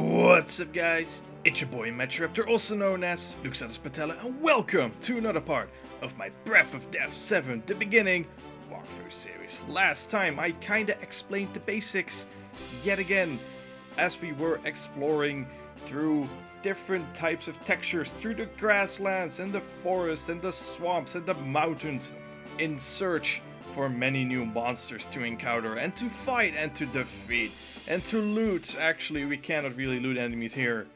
What's up, guys? It's your boy Raptor, also known as Luke Patella, and welcome to another part of my Breath of Death VII, the beginning walkthrough series. Last time I kinda explained the basics yet again, as we were exploring through different types of textures, through the grasslands and the forest and the swamps and the mountains, in search for many new monsters to encounter and to fight and to defeat and to loot. Actually, we cannot really loot enemies here.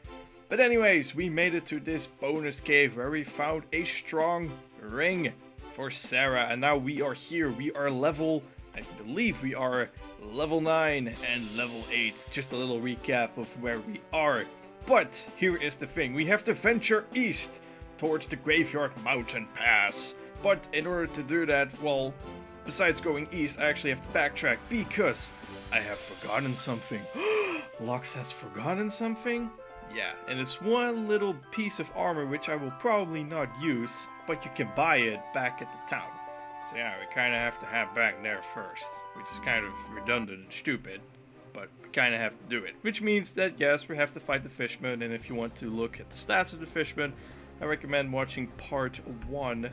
But anyways, we made it to this bonus cave where we found a strong ring for Sarah, and now we are here. We are level, I believe we are level 9 and level 8. Just a little recap of where we are. But here is the thing, we have to venture east towards the Graveyard Mountain Pass. But in order to do that, well, besides going east, I actually have to backtrack because I have forgotten something. Lux has forgotten something? Yeah, and it's one little piece of armor which I will probably not use, but you can buy it back at the town. So yeah, we kind of have to have back there first, which is kind of redundant and stupid, but we kind of have to do it. Which means that yes, we have to fight the fishman, and if you want to look at the stats of the fishman, I recommend watching part 1,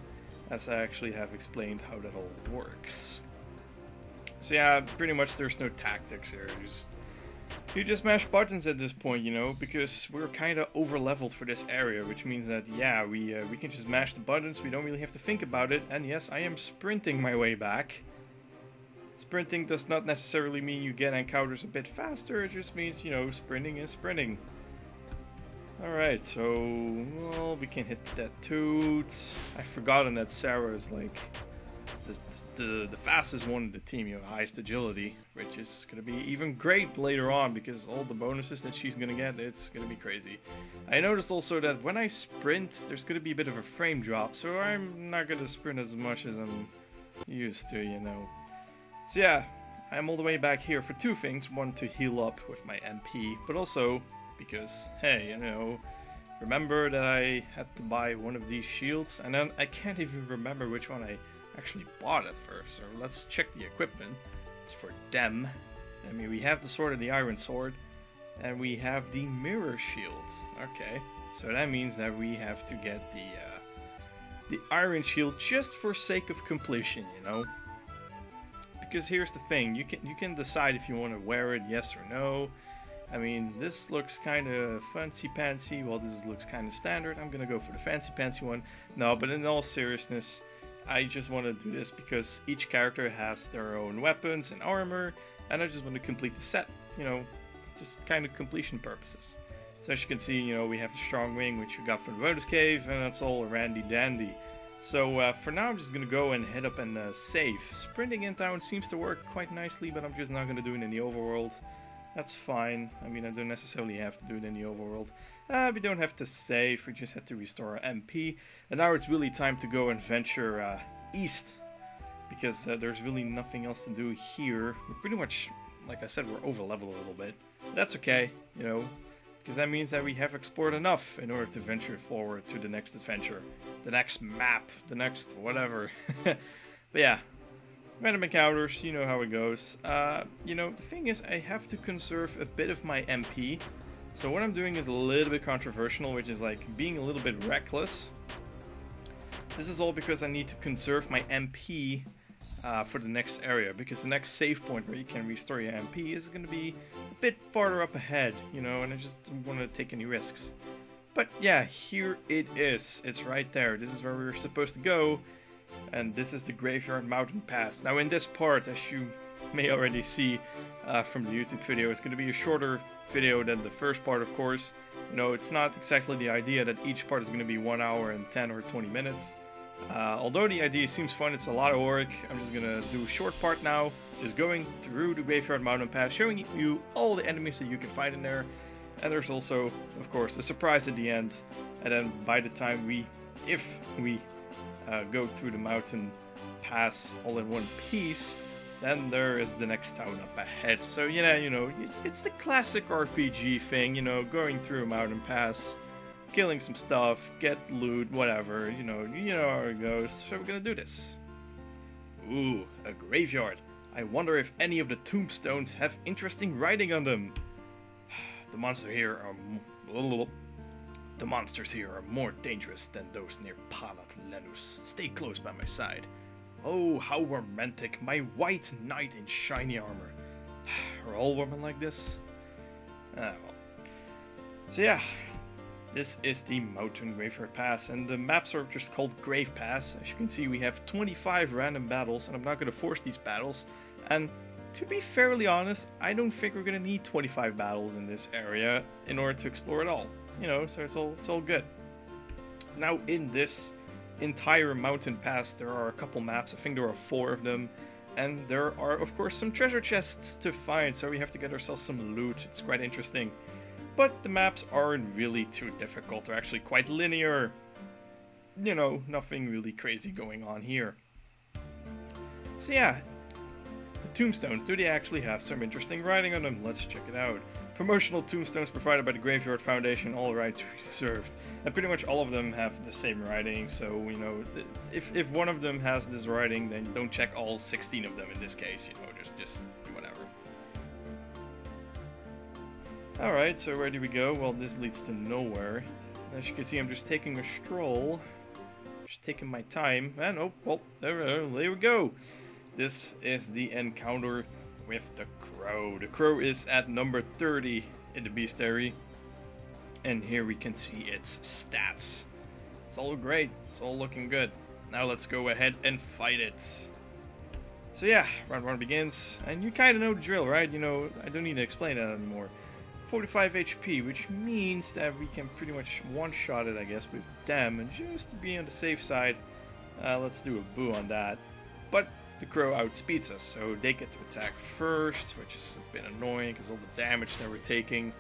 as I actually have explained how that all works. So yeah, pretty much there's no tactics here. You just mash buttons at this point, you know, because we're kind of over leveled for this area, which means that yeah, we can just mash the buttons. We don't really have to think about it. And yes, I am sprinting my way back. Sprinting does not necessarily mean you get encounters a bit faster. It just means, you know, sprinting is sprinting. Alright, so, well, we can hit that toot. I've forgotten that Sarah is like the fastest one in the team, you know, highest agility, which is going to be even great later on because all the bonuses that she's going to get, it's going to be crazy. I noticed also that when I sprint, there's going to be a bit of a frame drop, so I'm not going to sprint as much as I'm used to, you know. So yeah, I'm all the way back here for two things. One, to heal up with my MP, but also because, hey, you know, remember that I had to buy one of these shields, and then I can't even remember which one I actually bought at first. So let's check the equipment. It's for them. I mean, we have the sword and the iron sword, and we have the mirror shields. Okay, so that means that we have to get the iron shield just for sake of completion, you know. Because here's the thing, you can decide if you want to wear it, yes or no. I mean, this looks kind of fancy-pantsy, while this looks kind of standard. I'm gonna go for the fancy-pantsy one. No, but in all seriousness, I just want to do this because each character has their own weapons and armor, and I just want to complete the set, you know, just kind of completion purposes. So as you can see, you know, we have the strong wing, which we got from the bonus cave, and that's all randy-dandy. So for now, I'm just gonna go and head up and save. Sprinting in town seems to work quite nicely, but I'm just not gonna do it in the overworld. That's fine. I mean, I don't necessarily have to do it in the overworld. We don't have to save, we just have to restore our MP. And now it's really time to go and venture east. Because there's really nothing else to do here. We're pretty much, like I said, we're over leveled a little bit. But that's okay, you know. Because that means that we have explored enough in order to venture forward to the next adventure. The next map, the next whatever. But yeah. Random encounters, you know how it goes. You know, the thing is, I have to conserve a bit of my MP. So what I'm doing is a little bit controversial, which is like being a little bit reckless. This is all because I need to conserve my MP for the next area. Because the next save point where you can restore your MP is going to be a bit farther up ahead, you know, and I just don't want to take any risks. But yeah, here it is. It's right there. This is where we were supposed to go. And this is the Graveyard Mountain Pass. Now in this part, as you may already see from the YouTube video, it's going to be a shorter video than the first part, of course. You know, it's not exactly the idea that each part is going to be 1 hour and 10 or 20 minutes. Although the idea seems fun, it's a lot of work. I'm just going to do a short part now, just going through the Graveyard Mountain Pass, showing you all the enemies that you can find in there. And there's also, of course, a surprise at the end. And then by the time if we go through the mountain pass all in one piece, then there is the next town up ahead. So yeah, you know, it's the classic RPG thing, you know, going through a mountain pass, killing some stuff, get loot, whatever, you know how it goes. So we're gonna do this. Ooh, a graveyard. I wonder if any of the tombstones have interesting writing on them. The monsters here are more dangerous than those near Palat Lenus. Stay close by my side. Oh, how romantic, my white knight in shiny armor. Are all women like this? Ah, well. So yeah, this is the Mountain Graveyard Pass, and the maps are just called Grave Pass. As you can see, we have 25 random battles, and I'm not going to force these battles. And to be fairly honest, I don't think we're going to need 25 battles in this area in order to explore it all. You know, so it's all good. Now, in this entire mountain pass, there are a couple maps. I think there are 4 of them, and there are of course some treasure chests to find, so we have to get ourselves some loot. It's quite interesting, but the maps aren't really too difficult. They're actually quite linear, you know, nothing really crazy going on here. So yeah, the tombstones, do they actually have some interesting writing on them? Let's check it out. Promotional tombstones provided by the Graveyard Foundation, all rights reserved. And pretty much all of them have the same writing, so, you know, if one of them has this writing, then don't check all 16 of them in this case, you know, just whatever. Alright, so where do we go? Well, this leads to nowhere. As you can see, I'm just taking a stroll. Just taking my time. And, oh, well, there we go. This is the encounter with the crow. The crow is at number 30 in the bestiary, and here we can see its stats. It's all great, it's all looking good. Now let's go ahead and fight it. So yeah, round 1 begins, and you kind of know the drill, right? You know, I don't need to explain that anymore. 45 HP, which means that we can pretty much one-shot it, I guess, with them, and just to be on the safe side, let's do a boo on that. But the crow outspeeds us, so they get to attack first, which is a bit annoying because all the damage that we're taking.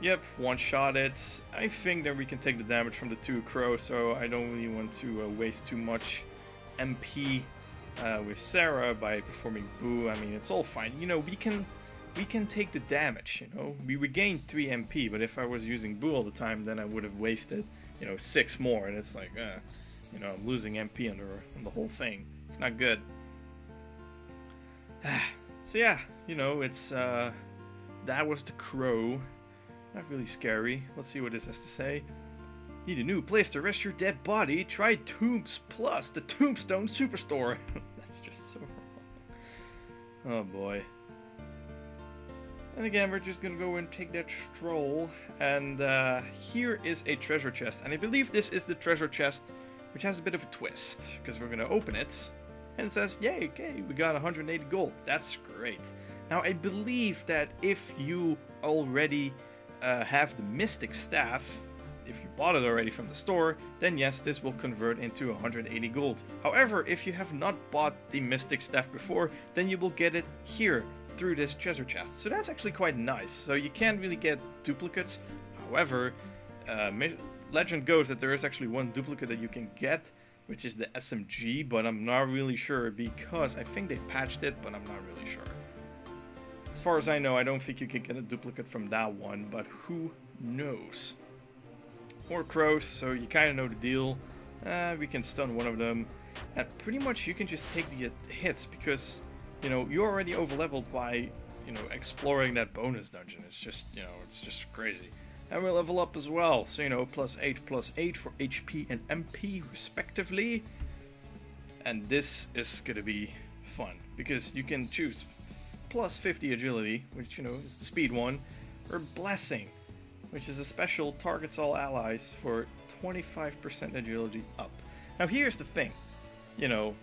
Yep, one-shot it. I think that we can take the damage from the 2 crows, so I don't really want to waste too much MP with Sarah by performing boo. I mean, it's all fine. You know, we can take the damage, you know. We regain 3 MP, but if I was using boo all the time, then I would have wasted, you know, 6 more, and it's like, you know, I'm losing MP on the whole thing. It's not good. So yeah, you know, it's that was the crow. Not really scary. Let's see what this has to say. Need a new place to rest your dead body? Try Tombs Plus, the Tombstone Superstore. That's just so wrong. Oh boy. And again, we're just gonna go and take that stroll. And here is a treasure chest. And I believe this is the treasure chest, which has a bit of a twist, because we're gonna open it. And it says, yay, okay, we got 180 gold. That's great. Now, I believe that if you already have the Mystic Staff, if you bought it already from the store, then yes, this will convert into 180 gold. However, if you have not bought the Mystic Staff before, then you will get it here through this treasure chest. So that's actually quite nice. So you can't really get duplicates. However, legend goes that there is actually one duplicate that you can get, which is the SMG, but I'm not really sure because I think they patched it, but I'm not really sure. As far as I know, I don't think you can get a duplicate from that one, but who knows? More crows, so you kind of know the deal. We can stun one of them, and pretty much you can just take the hits because, you know, you're already overleveled by, you know, exploring that bonus dungeon. It's just, you know, it's just crazy. And we level up as well, so you know, +8 for HP and MP respectively. And this is gonna be fun because you can choose +50 agility, which, you know, is the speed one, or Blessing, which is a special, targets all allies for 25% agility up. Now here's the thing, you know,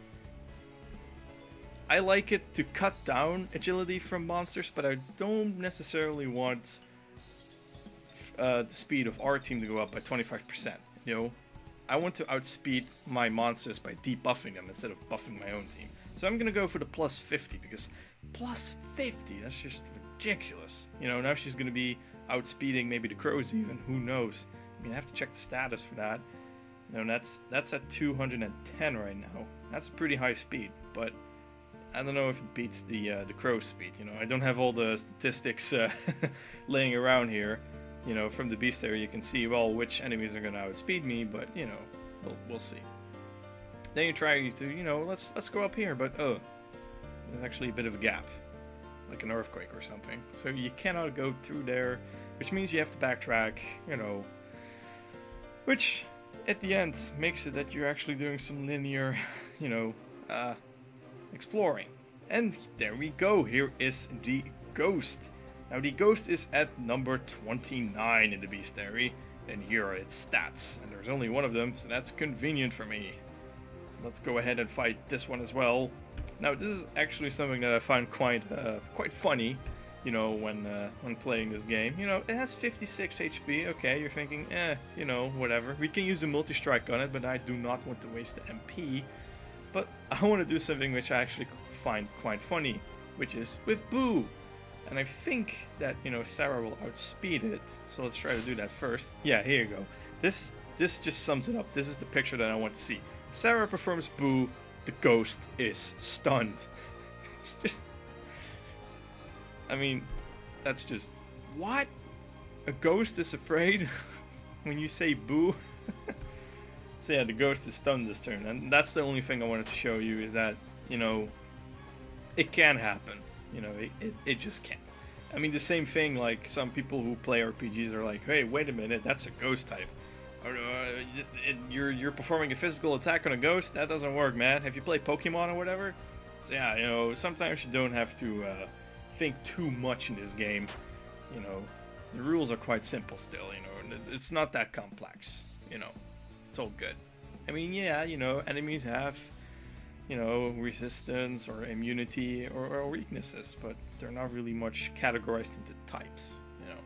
I like it to cut down agility from monsters, but I don't necessarily want the speed of our team to go up by 25%. You know, I want to outspeed my monsters by debuffing them instead of buffing my own team. So I'm gonna go for the +50 because +50, that's just ridiculous. You know, now she's gonna be outspeeding maybe the crows even. Who knows? I mean, I have to check the status for that. You know, that's at 210 right now. That's a pretty high speed, but I don't know if it beats the crow speed. You know, I don't have all the statistics laying around here. You know, from the bestiary you can see, well, which enemies are gonna outspeed me, but you know, we'll see. Then you try to, you know, let's go up here, but oh, there's actually a bit of a gap, like an earthquake or something. So you cannot go through there, which means you have to backtrack. You know, which at the end makes it that you're actually doing some linear, you know, exploring. And there we go. Here is the ghost. Now the ghost is at number 29 in the bestiary, and here are its stats. And there's only one of them, so that's convenient for me. So let's go ahead and fight this one as well. Now this is actually something that I find quite funny, you know, when playing this game. You know, it has 56 HP. Okay, you're thinking, you know, whatever. We can use a multi-strike on it, but I do not want to waste the MP. But I want to do something which I actually find quite funny, which is with Boo. And I think that, you know, Sarah will outspeed it. So let's try to do that first. Yeah, here you go. This just sums it up. This is the picture that I want to see. Sarah performs Boo. The ghost is stunned. It's just... I mean, that's just... What? A ghost is afraid when you say Boo? So yeah, the ghost is stunned this turn. And that's the only thing I wanted to show you, is that, you know, it can happen. You know, it just can't. I mean, the same thing, like, some people who play RPGs are like, hey, wait a minute, that's a ghost type. Or, you're performing a physical attack on a ghost? That doesn't work, man. Have you played Pokemon or whatever? So yeah, you know, sometimes you don't have to think too much in this game. You know, the rules are quite simple still, you know, and it's not that complex, you know. It's all good. I mean, yeah, you know, enemies have, you know, resistance or immunity or weaknesses, but they're not really much categorized into types, you know.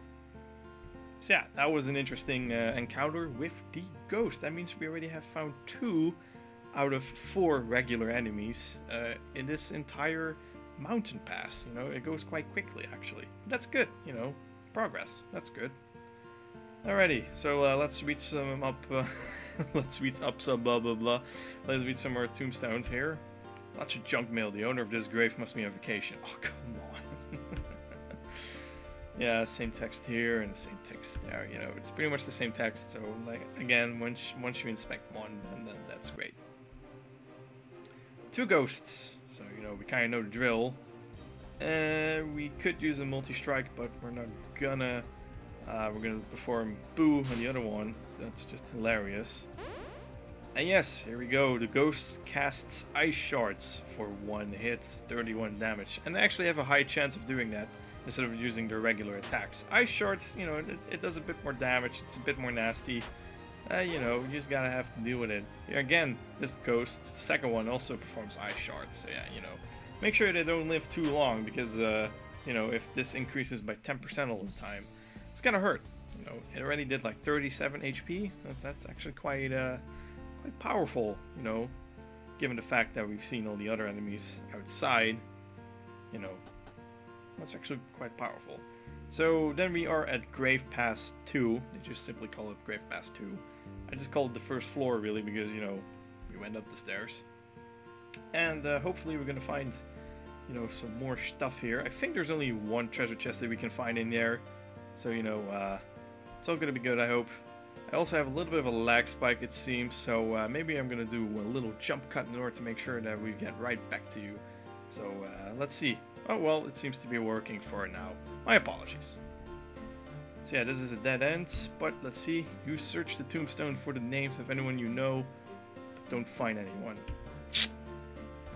So yeah, that was an interesting encounter with the ghost. That means we already have found 2 out of 4 regular enemies in this entire mountain pass. You know, it goes quite quickly, actually. That's good, you know, progress. That's good. Alrighty, so let's read some up. Let's read up some blah blah blah. Let's read some more tombstones here. Lots of junk mail. The owner of this grave must be on vacation. Oh, come on. Yeah, same text here and the same text there. You know, it's pretty much the same text. So, like, again, once you inspect one, and then that's great. 2 ghosts. So, you know, we kind of know the drill. We could use a multi-strike, but we're not gonna. We're gonna perform Boo on the other one, so that's just hilarious. And yes, here we go. The ghost casts ice shards for 1 hit, 31 damage, and they actually have a high chance of doing that instead of using their regular attacks. Ice shards, you know, it does a bit more damage. It's a bit more nasty. You know, you just gotta have to deal with it. Again, this ghost, the second one, also performs ice shards. So yeah, you know, make sure they don't live too long, because you know, if this increases by 10% all the time, it's gonna hurt. You know, it already did like 37 HP. That's actually quite powerful. You know, given the fact that we've seen all the other enemies outside. You know, that's actually quite powerful. So then we are at Grave Pass 2. They just simply call it Grave Pass 2. I just call it the first floor, really, because, you know, we went up the stairs. And hopefully we're gonna find, you know, some more stuff here. I think there's only 1 treasure chest that we can find in there. So, you know, it's all gonna be good, I hope. I also have a little bit of a lag spike, it seems, so maybe I'm gonna do a little jump cut in order to make sure that we get right back to you. So, let's see. Oh, well, it seems to be working for now. My apologies. So yeah, this is a dead end, but let's see. You search the tombstone for the names of anyone you know, but don't find anyone.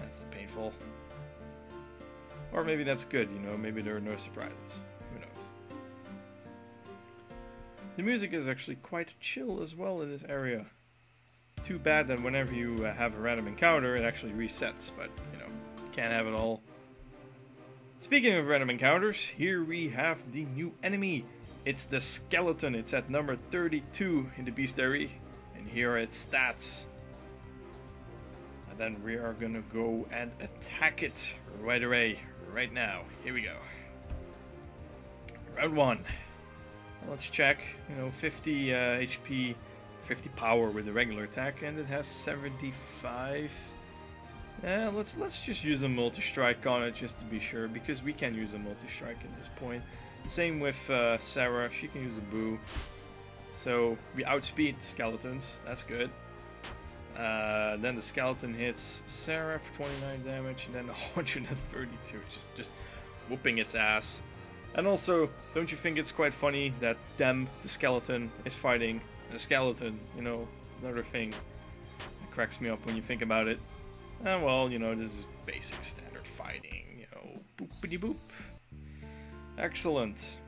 That's painful. Or maybe that's good, you know, maybe there are no surprises. Who knows? The music is actually quite chill as well in this area. Too bad that whenever you have a random encounter, it actually resets, but, you know, can't have it all. Speaking of random encounters, here we have the new enemy. It's the skeleton. It's at number 32 in the bestiary, and here are its stats. And then we are gonna go and attack it right away, right now. Here we go. Round 1. Let's check. You know, 50 HP, 50 power with the regular attack, and it has 75. Let's just use a multi-strike on it just to be sure, because we can use a multi-strike at this point. Same with Sarah, she can use a boo. So we outspeed the skeletons, that's good. Then the skeleton hits Sarah for 29 damage, and then 132, just whooping its ass. And also, don't you think it's quite funny that the skeleton, is fighting a skeleton? You know, another thing that cracks me up when you think about it. Well, you know, this is basic standard fighting, you know, boopity boop. Excellent.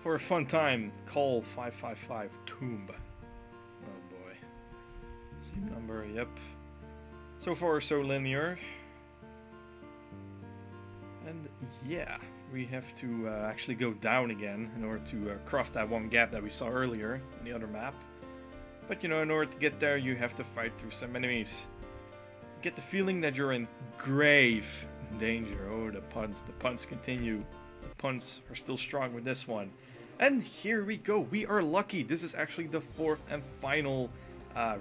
For a fun time, call 555 Tomb. Oh boy. Same number, yep. So far, so linear. And yeah, we have to actually go down again in order to cross that one gap that we saw earlier in the other map. But you know, in order to get there, you have to fight through some enemies. Get the feeling that you're in grave danger. Oh, the puns continue. The puns are still strong with this one. And here we go. We are lucky. This is actually the fourth and final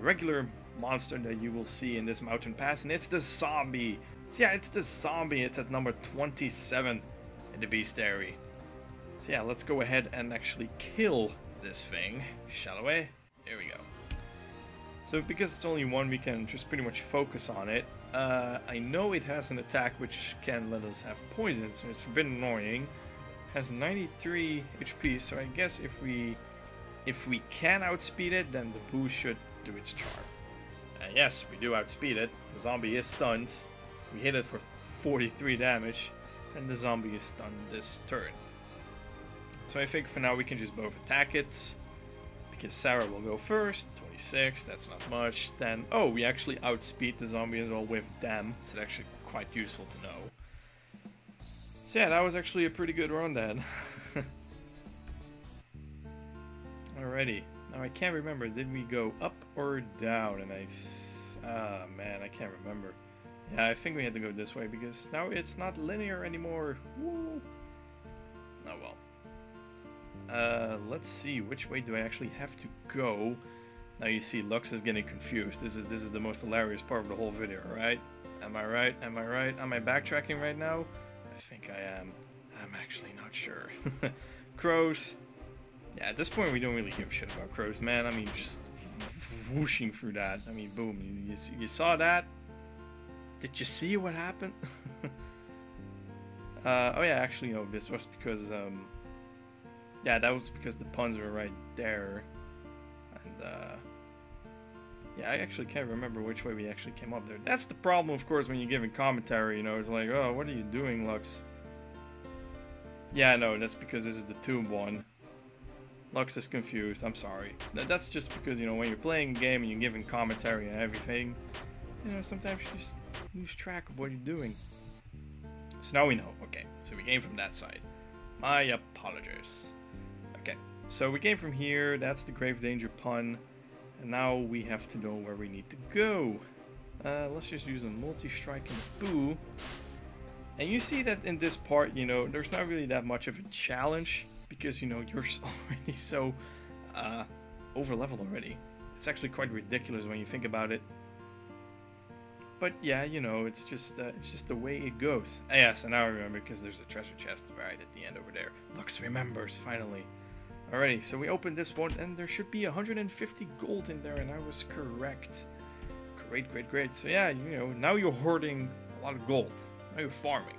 regular monster that you will see in this mountain pass, and it's the zombie. So yeah, it's the zombie. It's at number 27 in the bestiary. So yeah, let's go ahead and actually kill this thing, shall we? There we go. So because it's only one, we can just pretty much focus on it. I know it has an attack which can let us have poison, so it's a bit annoying. It has 93 HP, so I guess if we can outspeed it, then the boo should do its charm. Yes, we do outspeed it. The zombie is stunned. We hit it for 43 damage, and the zombie is stunned this turn. So I think for now we can just both attack it, because Sarah will go first. 26, that's not much. Then, oh, we actually outspeed the zombie as well with Dam, so that's actually quite useful to know. So yeah, that was actually a pretty good run then. Alrighty. Now I can't remember, did we go up or down? And man, I can't remember. Yeah, I think we had to go this way because now it's not linear anymore. Woo. Oh well. Let's see, which way do I actually have to go? Now you see Lux is getting confused. This is the most hilarious part of the whole video, right? Am I right? Am I right? Am I backtracking right now? I think I am. I'm actually not sure. Crows. Yeah, at this point we don't really give a shit about crows, man. I mean, just whooshing through that. I mean, boom. You saw that? Did you see what happened? Oh yeah, actually no, this was because, yeah, that was because the puns were right there. And, yeah, I actually can't remember which way we actually came up there. That's the problem, of course, when you're giving commentary, you know, it's like, oh, what are you doing, Lux? Yeah, no, that's because this is the tomb one. Lux is confused, I'm sorry. That's just because, you know, when you're playing a game and you're giving commentary and everything, you know, sometimes you just lose track of what you're doing. So now we know. Okay, so we came from that side. My apologies. Okay, so we came from here. That's the grave danger pun. And now we have to know where we need to go. Let's just use a multi-strike and boo. And you see that in this part, you know, there's not really that much of a challenge. Because, you know, you're already so over leveled already. It's actually quite ridiculous when you think about it. But yeah, you know, it's just the way it goes. Yes, and now I remember because there's a treasure chest right at the end over there. Lux remembers finally. Alrighty, so we opened this one and there should be 150 gold in there, and I was correct. Great. So yeah, you know, now you're hoarding a lot of gold. Now you're farming.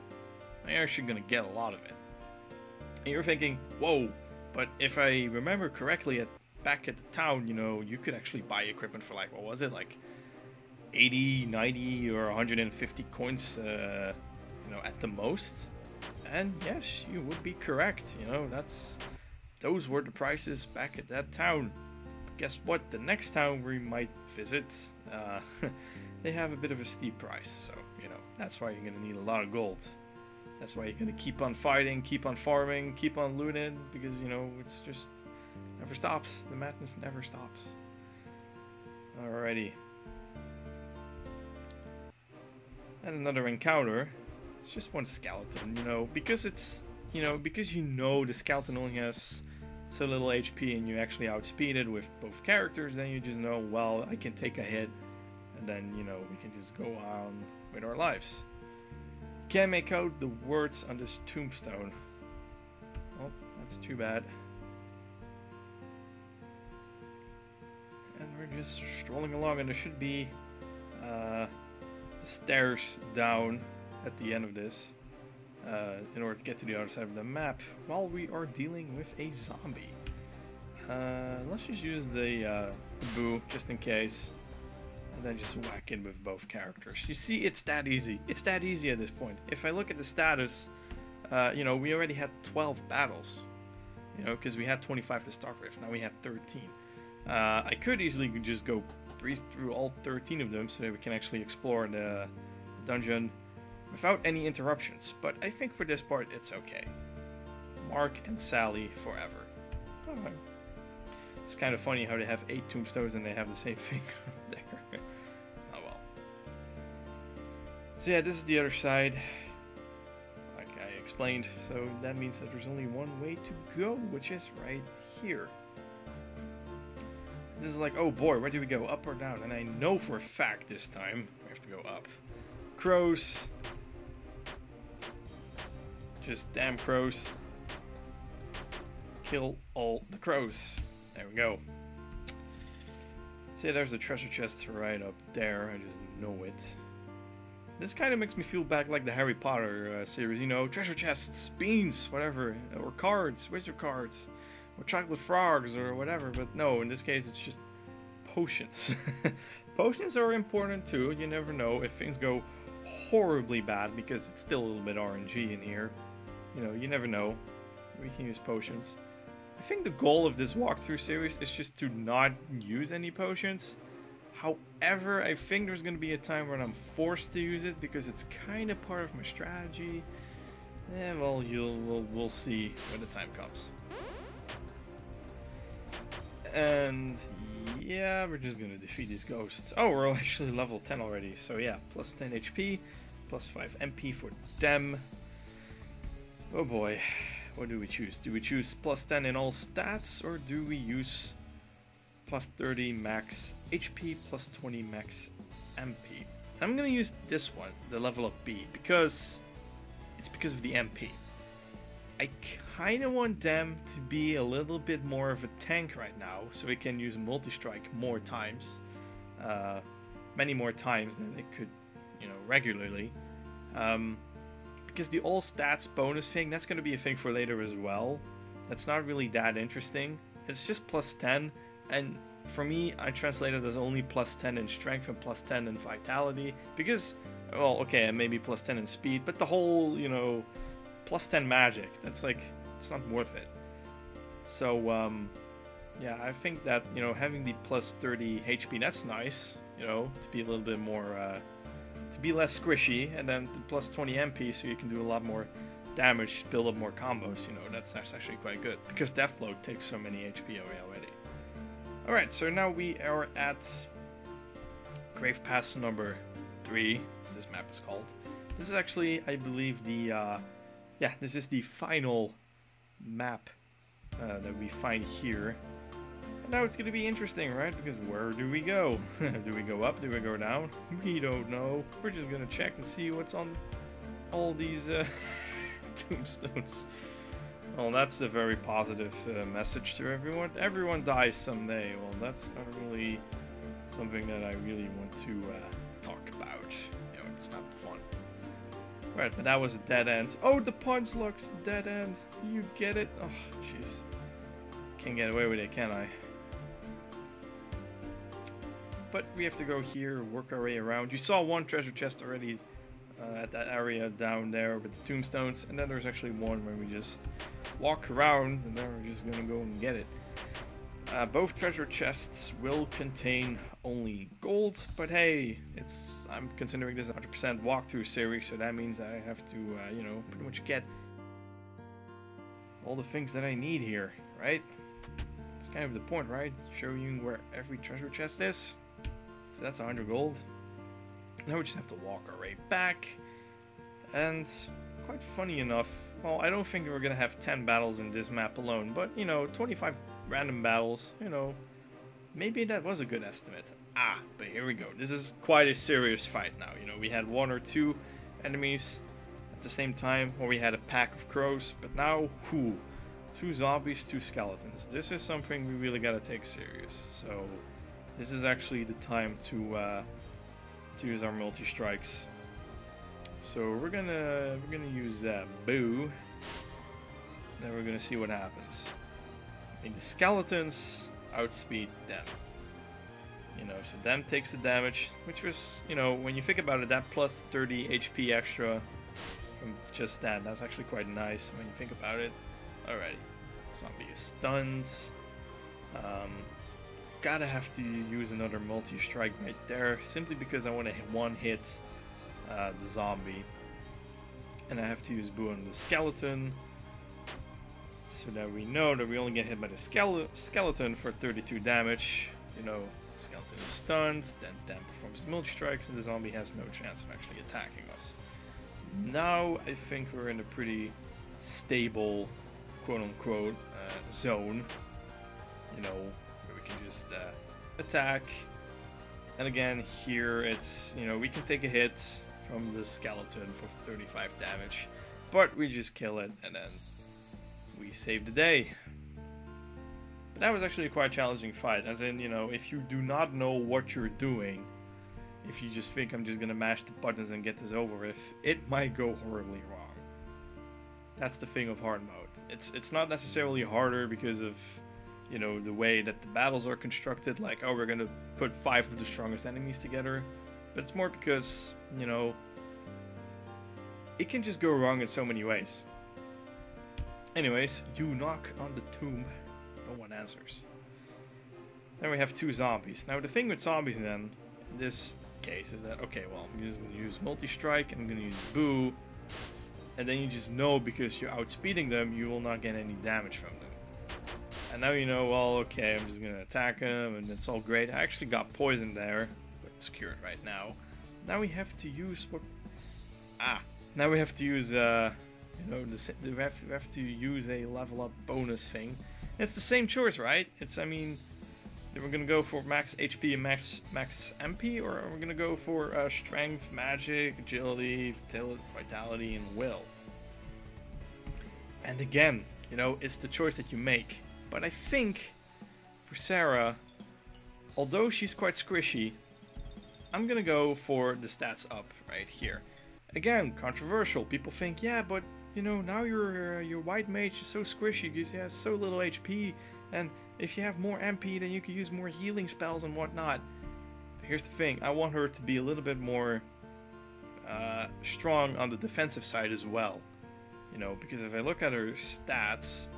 Now you're actually gonna get a lot of it. And you're thinking, whoa, but if I remember correctly, back at the town, you know, you could actually buy equipment for like, what was it, like 80, 90, or 150 coins, you know, at the most. And yes, you would be correct, you know, those were the prices back at that town. But guess what, the next town we might visit, they have a bit of a steep price, so, you know, that's why you're gonna need a lot of gold. That's why you're gonna keep on fighting, keep on farming, keep on looting, because, you know, it's just never stops. The madness never stops. Alrighty. And another encounter. It's just one skeleton, you know, because it's, you know, because you know the skeleton only has so little HP and you actually outspeed it with both characters, then you just know, well, I can take a hit and then, you know, we can just go on with our lives. Can't make out the words on this tombstone. Oh, that's too bad. And we're just strolling along, and there should be the stairs down at the end of this in order to get to the other side of the map while we are dealing with a zombie. Let's just use the boo just in case, and then just whack in with both characters. You see, it's that easy. It's that easy at this point. If I look at the status, you know, we already had 12 battles, you know, because we had 25 to start with. Now we have 13. I could easily just go breeze through all 13 of them so that we can actually explore the dungeon without any interruptions, but I think for this part it's okay. Mark and Sally forever. Alright. It's kind of funny how they have 8 tombstones and they have the same thing there. Oh well. So yeah, this is the other side, like I explained, so that means that there's only one way to go, which is right here. This is like, oh boy, where do we go, up or down? And I know for a fact this time we have to go up. Crows. Just damn crows. Kill all the crows. There we go. See, there's a treasure chest right up there. I just know it. This kind of makes me feel back like the Harry Potter series, you know, treasure chests, beans, whatever, or cards, wizard cards, or chocolate frogs, or whatever. But no, in this case, it's just potions. Potions are important too. You never know if things go horribly bad, because it's still a little bit RNG in here. You know, you never know. We can use potions. I think the goal of this walkthrough series is just to not use any potions. However, I think there's going to be a time when I'm forced to use it because it's kind of part of my strategy. Eh, well, we'll see when the time comes. And yeah, we're just going to defeat these ghosts. Oh, we're actually level 10 already. So yeah, plus 10 HP, plus 5 MP for them. Oh boy. What do we choose? Do we choose plus 10 in all stats, or do we use plus 30 max HP, plus 20 max MP? I'm gonna use this one, the level up B, because it's because of the MP. I kinda want them to be a little bit more of a tank right now, so we can use multi-strike more times. Many more times than they could, you know, regularly. Because the all stats bonus thing, that's going to be a thing for later as well. That's not really that interesting. It's just plus 10, and for me, I translated as only plus 10 in strength and plus 10 in vitality, because, well, okay, and maybe plus 10 in speed, but the whole, you know, plus 10 magic, that's like, it's not worth it. So, yeah, I think that, you know, having the plus 30 HP, that's nice, you know, to be a little bit more, to be less squishy, and then the plus 20 MP, so you can do a lot more damage, build up more combos, you know, that's actually quite good, because Deathload takes so many HP away already. Alright, so now we are at Grave Pass number 3, as this map is called. This is actually, I believe, the, yeah, this is the final map that we find here. And now it's going to be interesting, right? Because where do we go? Do we go up? Do we go down? We don't know. We're just going to check and see what's on all these tombstones. Well, that's a very positive message to everyone. Everyone dies someday. Well, that's not really something that I really want to talk about. You know, it's not fun. Right, but that was a dead end. Oh, the punch looks dead end. Do you get it? Oh, jeez. Can't get away with it, can I? But we have to go here, work our way around. You saw one treasure chest already at that area down there with the tombstones, and then there's actually one where we just walk around, and then we're just gonna go and get it. Both treasure chests will contain only gold, but hey, I'm considering this a 100% walkthrough series, so that means I have to, you know, pretty much get all the things that I need here, right? It's kind of the point, right? Showing you where every treasure chest is. So that's 100 gold. Now we just have to walk our way back. And quite funny enough, well, I don't think we're gonna have 10 battles in this map alone, but you know, 25 random battles, you know, Maybe that was a good estimate. Ah, but here we go. This is quite a serious fight now. You know, we had 1 or 2 enemies at the same time, or we had a pack of crows, but now, whew, 2 zombies, 2 skeletons. This is something we really gotta take serious. So, this is actually the time to use our multi-strikes. So we're gonna use Boo. Then we're gonna see what happens. I mean, the skeletons outspeed them. You know, so them takes the damage, which was, you know, when you think about it, that plus 30 HP extra from just that, that's actually quite nice when you think about it. Alrighty, zombie is stunned. Gotta have to use another multi-strike right there, simply because I want to one-hit the zombie. And I have to use Boo on the skeleton, so that we know that we only get hit by the skeleton for 32 damage. You know, skeleton is stunned, then performs multi-strikes, and the zombie has no chance of actually attacking us. Now I think we're in a pretty stable, quote-unquote, zone. You know, where we can just attack. And again, here it's, you know, we can take a hit from the skeleton for 35 damage, but we just kill it and then we save the day. But that was actually a quite challenging fight, as in, you know, if you do not know what you're doing, if you just think I'm just gonna mash the buttons and get this over with, it might go horribly wrong. That's the thing of hard mode. It's not necessarily harder because of, you know, the way that the battles are constructed, like, oh, we're gonna put 5 of the strongest enemies together, but it's more because, you know, it can just go wrong in so many ways. Anyways, you knock on the tomb, no one answers. Then we have 2 zombies. Now the thing with zombies then, in this case, is that, okay, well, I'm just gonna use multi-strike, and I'm gonna use Boo, and then you just know, because you're outspeeding them, you will not get any damage from them. And now you know, well, okay, I'm just gonna attack him, and it's all great. I actually got poisoned there, but it's cured right now. Now we have to use what? Now we have to use, you know, we have to use a level up bonus thing. It's the same choice, right? It's, I mean, we're gonna go for max HP and max MP, or are we gonna go for strength, magic, agility, vitality, and will? And again, you know, it's the choice that you make. But I think for Sarah, although she's quite squishy, I'm gonna go for the stats up right here. Again, controversial. People think, yeah, but you know, now your white mage is so squishy because he has so little HP, and if you have more MP, then you can use more healing spells and whatnot. But here's the thing: I want her to be a little bit more strong on the defensive side as well. You know, because if I look at her stats.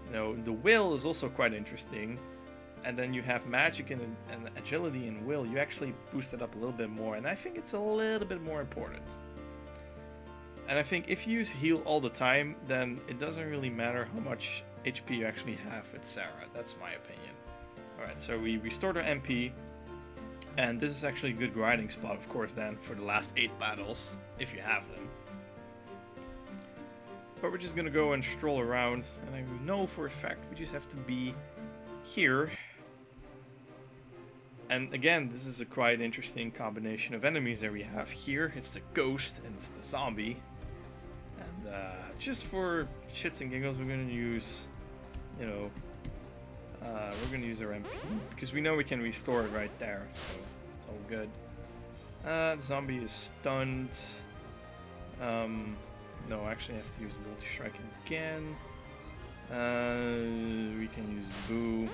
You know, the will is also quite interesting, and then you have magic and agility and will. You actually boost it up a little bit more, and I think it's a little bit more important. And I think if you use heal all the time, then it doesn't really matter how much HP you actually have with Sarah. That's my opinion. Alright, so we restored our MP, and this is actually a good grinding spot, of course, then, for the last 8 battles, if you have them. But we're just gonna go and stroll around, and I know for a fact we just have to be here. And again, this is a quite interesting combination of enemies that we have here. It's the ghost and it's the zombie. And just for shits and giggles, we're gonna use, you know, we're gonna use our MP because we know we can restore it right there, so it's all good. The zombie is stunned. No, actually I have to use multi-strike again. We can use Boo.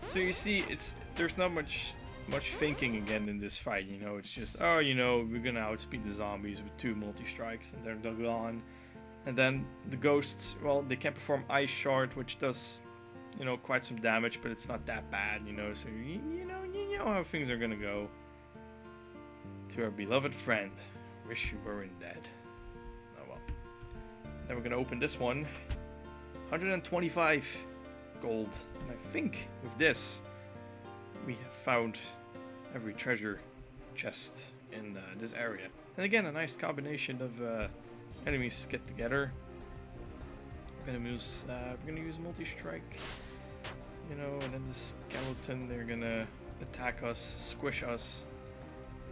So you see, there's not much thinking again in this fight, you know. It's just, oh, you know, we're gonna outspeed the zombies with 2 multi-strikes and they're gone. And then the ghosts, well, they can perform Ice Shard, which does, you know, quite some damage, but it's not that bad, you know. So you know how things are gonna go. To our beloved friend. Wish you weren't dead. Oh well. Then we're gonna open this one. 125 gold. And I think with this, we have found every treasure chest in this area. And again, a nice combination of enemies get together. We're gonna use multi-strike. you know, and then the skeleton, they're gonna attack us, squish us.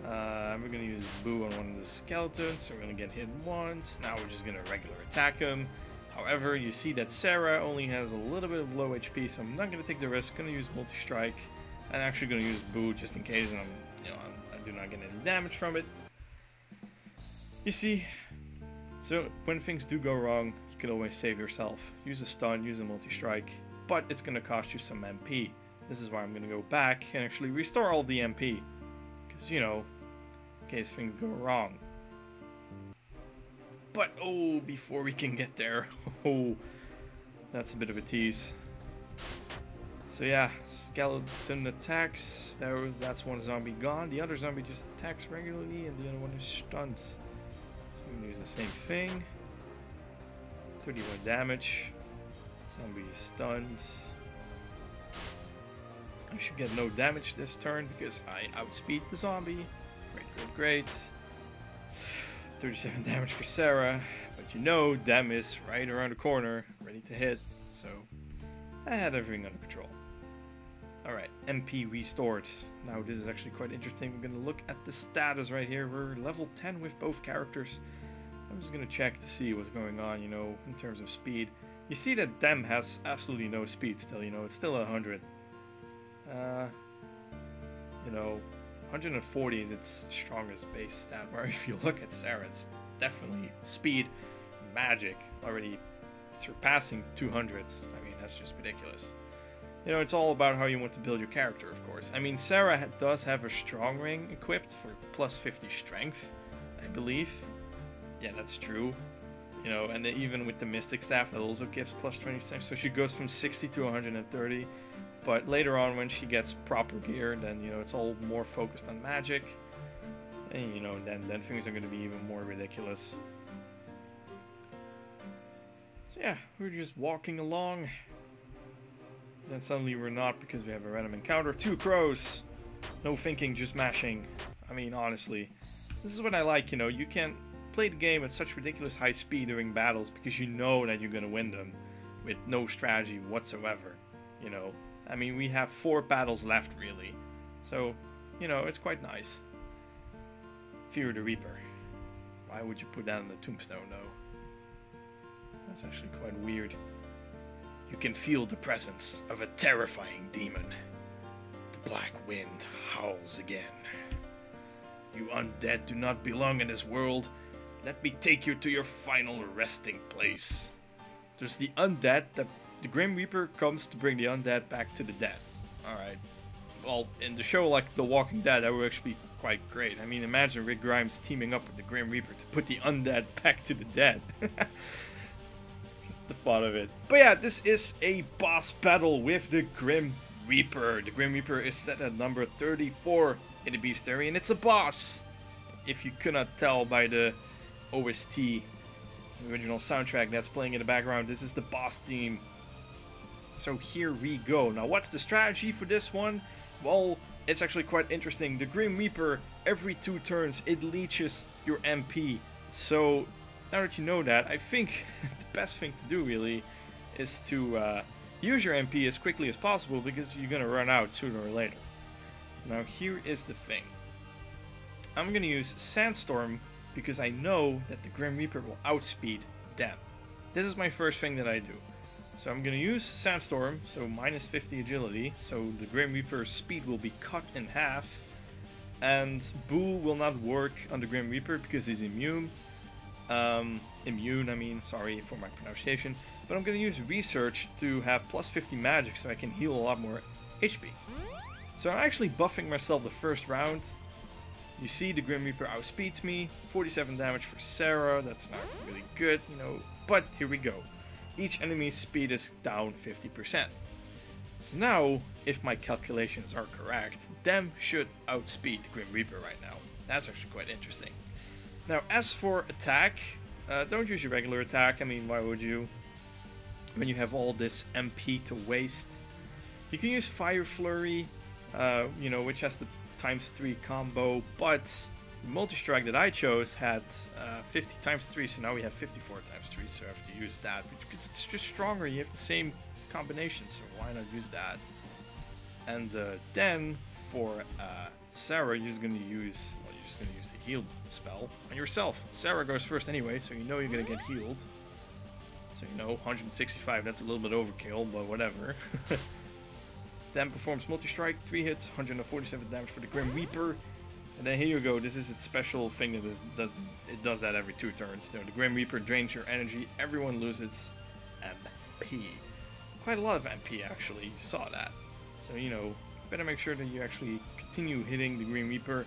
We're gonna use Boo on one of the skeletons, so we're gonna get hit once. Now we're just gonna regular attack him. However, you see that Sarah only has a little bit of low HP, so I'm not gonna take the risk. Gonna use multi-strike. I'm actually gonna use Boo just in case, and I do not get any damage from it. You see, so when things do go wrong, you can always save yourself. Use a stun, use a multi-strike, but it's gonna cost you some MP. This is why I'm gonna go back and actually restore all the MP, because you know, in case things go wrong. But oh, before we can get there, oh, that's a bit of a tease. So yeah, skeleton attacks. That's one zombie gone. The other zombie just attacks regularly, and the other one is stunned. So I'm gonna use the same thing. 31 damage. Zombie is stunned. I should get no damage this turn because I outspeed the zombie. Great. 37 damage for Sarah, but you know Dem is right around the corner, ready to hit, so I had everything under control. Alright, MP restored. Now this is actually quite interesting. We're going to look at the status right here. We're level 10 with both characters. I'm just going to check to see what's going on, you know, in terms of speed. You see that Dem has absolutely no speed still, you know, it's still 100. You know, 140 is its strongest base stat, where if you look at Sarah, it's definitely speed, magic, already surpassing 200s. I mean, that's just ridiculous. You know, it's all about how you want to build your character, of course. I mean, Sarah does have a strong ring equipped for plus 50 strength, I believe. Yeah, that's true. You know, and then even with the Mystic Staff, that also gives plus 20 strength, so she goes from 60 to 130. But later on, when she gets proper gear, then, you know, it's all more focused on magic. And, you know, then things are going to be even more ridiculous. So yeah, we're just walking along. Then suddenly we're not, because we have a random encounter. 2 crows! No thinking, just mashing. I mean, honestly. This is what I like, you know. You can play the game at such ridiculous high speed during battles, because you know that you're going to win them. With no strategy whatsoever, you know. I mean, we have 4 battles left, really. So, you know, it's quite nice. Fear the Reaper. Why would you put that on the tombstone, though? That's actually quite weird. You can feel the presence of a terrifying demon. The black wind howls again. You undead do not belong in this world. Let me take you to your final resting place. There's the undead that... The Grim Reaper comes to bring the undead back to the dead. Alright. Well, in the show like The Walking Dead, that would actually be quite great. I mean, imagine Rick Grimes teaming up with the Grim Reaper to put the undead back to the dead. Just the thought of it. But yeah, this is a boss battle with the Grim Reaper. The Grim Reaper is set at number 34 in the Bestiary, and it's a boss. If you could not tell by the OST, the original soundtrack that's playing in the background, this is the boss theme. So here we go. Now, what's the strategy for this one? Well, it's actually quite interesting. The Grim Reaper, every 2 turns, it leeches your MP. So, now that you know that, I think the best thing to do, really, is to use your MP as quickly as possible, because you're going to run out sooner or later. Now, here is the thing. I'm going to use Sandstorm, because I know that the Grim Reaper will outspeed them. This is my first thing that I do. So I'm going to use Sandstorm, so minus 50 agility, so the Grim Reaper's speed will be cut in half, and Boo will not work on the Grim Reaper because he's immune. Sorry for my pronunciation, but I'm going to use Research to have plus 50 magic so I can heal a lot more HP. So I'm actually buffing myself the first round. You see the Grim Reaper outspeeds me, 47 damage for Sarah, that's not really good, you know, but here we go. Each enemy's speed is down 50%. So now, if my calculations are correct, Dem should outspeed the Grim Reaper right now. That's actually quite interesting. Now, as for attack, don't use your regular attack. I mean, why would you? When you have all this MP to waste. You can use Fire Flurry, you know, which has the ×3 combo, but the multi-strike that I chose had 50 ×3, so now we have 54 ×3, so I have to use that, because it's just stronger. You have the same combination, so why not use that? And then for Sarah, you're just gonna use the heal spell on yourself. Sarah goes first anyway, so you know you're gonna get healed. So you know, 165, that's a little bit overkill, but whatever. Then performs multi-strike, 3 hits, 147 damage for the Grim Reaper. And then here you go, this is its special thing that does that every 2 turns. So the Grim Reaper drains your energy, everyone loses MP. Quite a lot of MP actually, you saw that. So you know, better make sure that you actually continue hitting the Grim Reaper.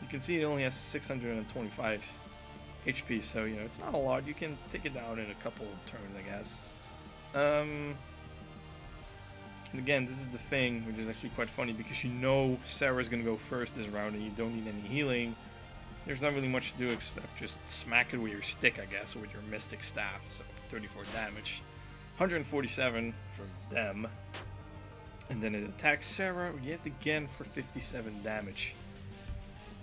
You can see it only has 625 HP, so you know, it's not a lot. You can take it down in a couple turns, I guess. And again, this is the thing, which is actually quite funny, because you know Sarah's gonna go first this round and you don't need any healing. There's not really much to do except just smack it with your stick, I guess, or with your mystic staff. So 34 damage, 147 for them. And then it attacks Sarah yet again for 57 damage.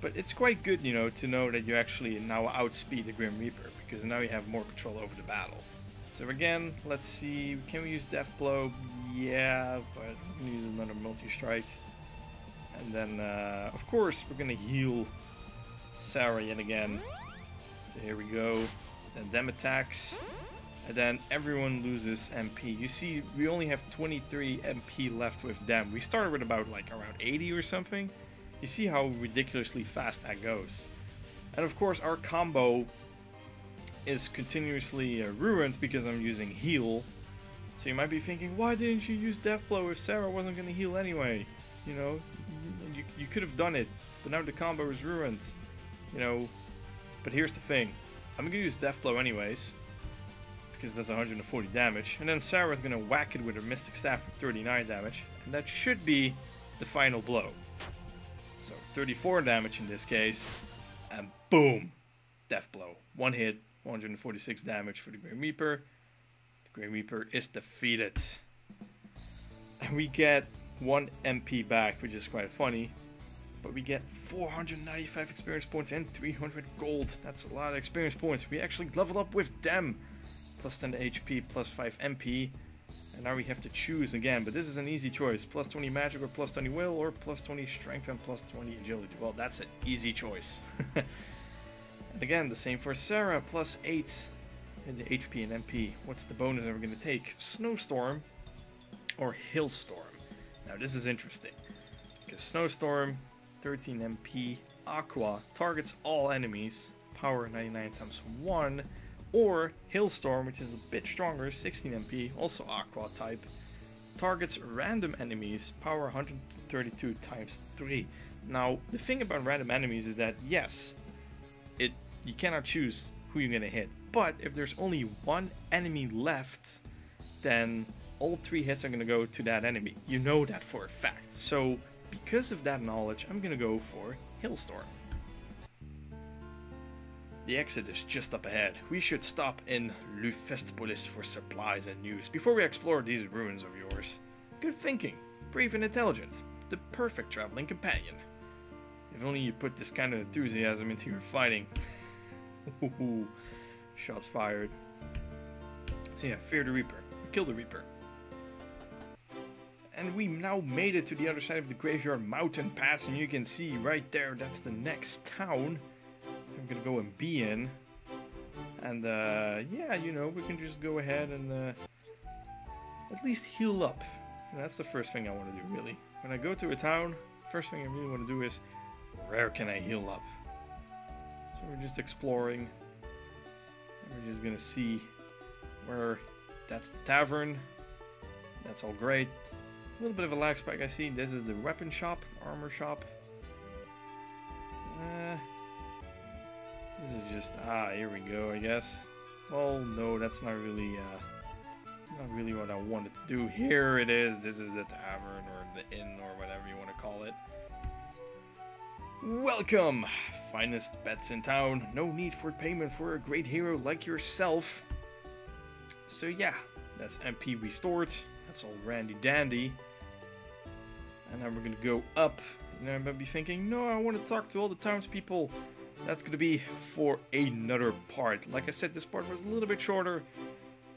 But it's quite good, you know, to know that you actually now outspeed the Grim Reaper, because now you have more control over the battle. So again, let's see, can we use Death Blow? Yeah, but we're gonna use another multi-strike. And then, of course, we're gonna heal Sarah yet again. So here we go. Then them attacks. And then everyone loses MP. You see, we only have 23 MP left with them. We started with about like around 80 or something. You see how ridiculously fast that goes. And of course, our combo is continuously ruined because I'm using heal. So you might be thinking, why didn't you use Death Blow if Sarah wasn't going to heal anyway? You know, you could have done it, but now the combo is ruined. You know, but here's the thing. I'm going to use Death Blow anyways, because it does 140 damage. And then Sarah's going to whack it with her Mystic Staff for 39 damage. And that should be the final blow. So 34 damage in this case, and boom! Death Blow. 1 hit, 146 damage for the Grim Reaper. The Grim Reaper is defeated. And we get 1 MP back, which is quite funny. But we get 495 experience points and 300 gold. That's a lot of experience points. We actually leveled up with them. Plus 10 HP, plus 5 MP. And now we have to choose again, but this is an easy choice. Plus 20 magic or plus 20 will, or plus 20 strength and plus 20 agility. Well, that's an easy choice. And again, the same for Sarah. Plus 8 in the HP and MP. What's the bonus that we're going to take? Snowstorm or Hailstorm. Now this is interesting. Because Snowstorm, 13 MP. Aqua targets all enemies. Power 99 times 1. Or Hailstorm, which is a bit stronger, 16 MP, also Aqua type, targets random enemies, power 132 times 3. Now, the thing about random enemies is that, yes, you cannot choose who you're gonna hit, but if there's only 1 enemy left, then all 3 hits are gonna go to that enemy. You know that for a fact. So, because of that knowledge, I'm gonna go for Hailstorm. The exit is just up ahead. We should stop in Lufestpolis for supplies and news before we explore these ruins of yours. Good thinking, brave and intelligent, the perfect traveling companion. If only you put this kind of enthusiasm into your fighting. Shots fired. So yeah, fear the Reaper. We killed the Reaper. And we now made it to the other side of the Graveyard Mountain Pass, and you can see right there, that's the next town I'm gonna go and be in. And yeah, you know, we can just go ahead and at least heal up. And that's the first thing I want to do, really. When I go to a town, first thing I really want to do is, where can I heal up? So we're just exploring. And we're just gonna see where, that's the tavern. That's all great. A little bit of a lag spike I see. This is the weapon shop, armor shop. This is just, here we go, I guess. Well, no, that's not really what I wanted to do. Here it is. This is the tavern, or the inn, or whatever you want to call it. Welcome! Finest pets in town. No need for payment for a great hero like yourself. So yeah, that's MP restored. That's all randy dandy. And now we're gonna go up. And I might be thinking, no, I want to talk to all the townspeople. That's gonna be for another part. Like I said, this part was a little bit shorter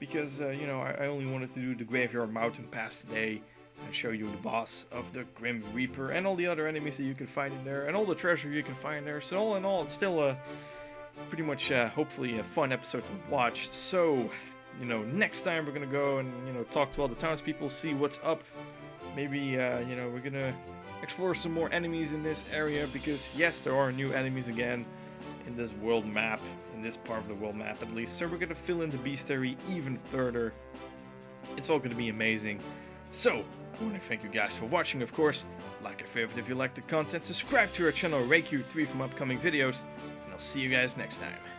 because, you know, I only wanted to do the Graveyard Mountain Pass today and show you the boss of the Grim Reaper and all the other enemies that you can find in there and all the treasure you can find there. So all in all, it's still a pretty much, hopefully, a fun episode to watch. So, you know, next time we're gonna go and, you know, talk to all the townspeople, see what's up. Maybe, you know, we're gonna explore some more enemies in this area, because yes, there are new enemies again in this world map, in this part of the world map at least. So we're gonna fill in the bestiary even further. It's all gonna be amazing. So, I want to thank you guys for watching, of course. Like and favorite if you like the content, subscribe to our channel, rate you 3 from upcoming videos, and I'll see you guys next time.